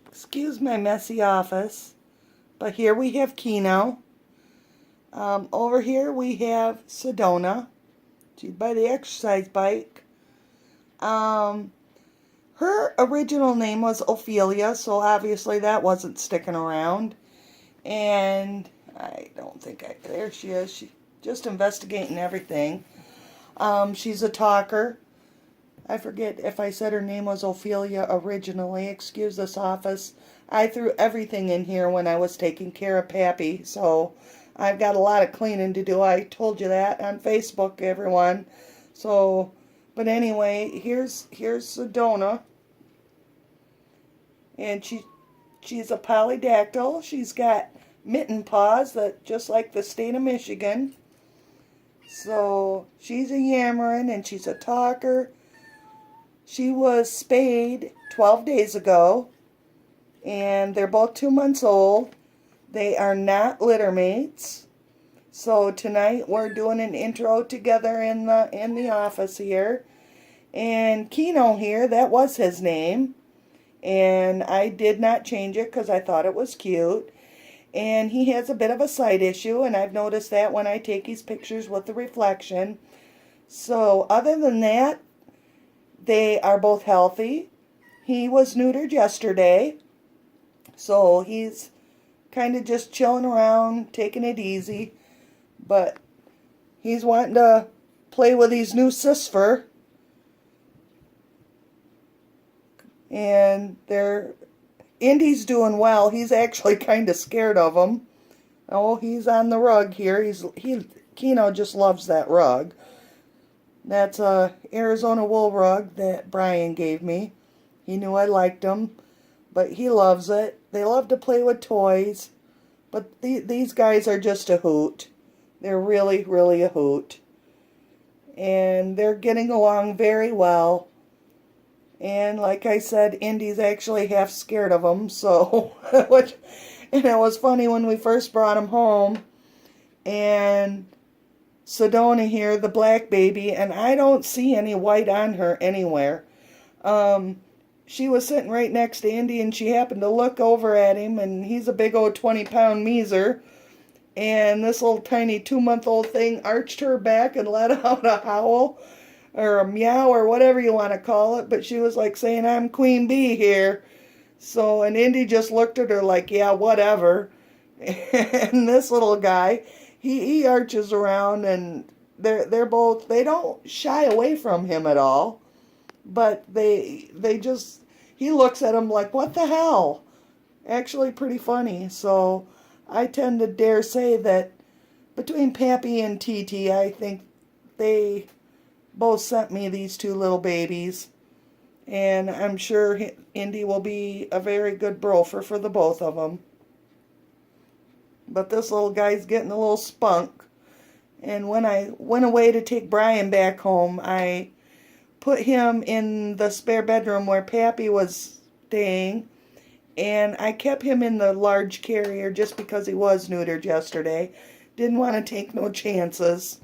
Excuse my messy office, but here we have Keno. Over here we have Swdona. She's by the exercise bike. Her original name was Ophelia, so obviously that wasn't sticking around. And there she is. She's just investigating everything. She's a talker. I forget if I said her name was Ophelia originally. Excuse this office. I threw everything in here when I was taking care of Pappy, so I've got a lot of cleaning to do. I told you that on Facebook, everyone. So, but anyway, here's Swdona, and she's a polydactyl. She's got mitten paws that just like the state of Michigan. So she's a yammering and she's a talker. She was spayed 12 days ago, and they're both 2 months old. They are not litter mates. So tonight we're doing an intro together in the office here. And Keno here, that was his name. And I did not change it because I thought it was cute. And he has a bit of a sight issue, and I've noticed that when I take his pictures with the reflection. So other than that, they are both healthy. He was neutered yesterday, so he's kind of just chilling around, taking it easy. But he's wanting to play with his new sisfer. And Indy's doing well. He's actually kind of scared of him. Oh, he's on the rug here. Keno just loves that rug. That's a Arizona wool rug that Brian gave me. He knew I liked them, but he loves it. They love to play with toys, but these guys are just a hoot. They're really, really a hoot. And they're getting along very well. And like I said, Indy's actually half scared of them, so, and it was funny when we first brought him home, and Swdona here, the black baby, and I don't see any white on her anywhere. She was sitting right next to Indy, and she happened to look over at him, and he's a big old 20-pound measer, and this little tiny 2-month-old thing arched her back and let out a howl, or a meow, or whatever you want to call it, but she was like saying, "I'm Queen Bee here." So, and Indy just looked at her like, "Yeah, whatever." And this little guy, he arches around, and they're both, they don't shy away from him at all, but they just, he looks at him like, "What the hell?" Actually pretty funny. So I tend to dare say that between Pappy and TT, I think they both sent me these two little babies, and I'm sure Indy will be a very good brofer for the both of them. But this little guy's getting a little spunk. And when I went away to take Brian back home, I put him in the spare bedroom where Pappy was staying. And I kept him in the large carrier just because he was neutered yesterday. Didn't want to take no chances,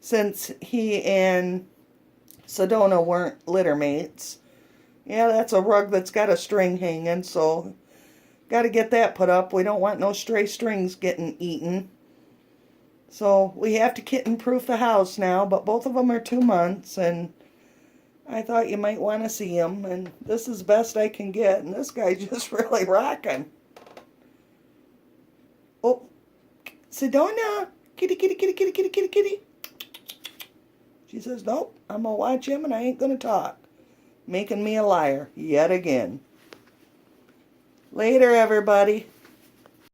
since he and Swdona weren't litter mates. Yeah, that's a rug that's got a string hanging, so got to get that put up. We don't want no stray strings getting eaten. So we have to kitten-proof the house now, but both of them are 2 months, and I thought you might want to see them, and this is the best I can get, and this guy's just really rocking. Oh, Swdona! Kitty, kitty, kitty, kitty, kitty, kitty, kitty. She says, "Nope, I'm going to watch him and I ain't going to talk." Making me a liar yet again. Later, everybody.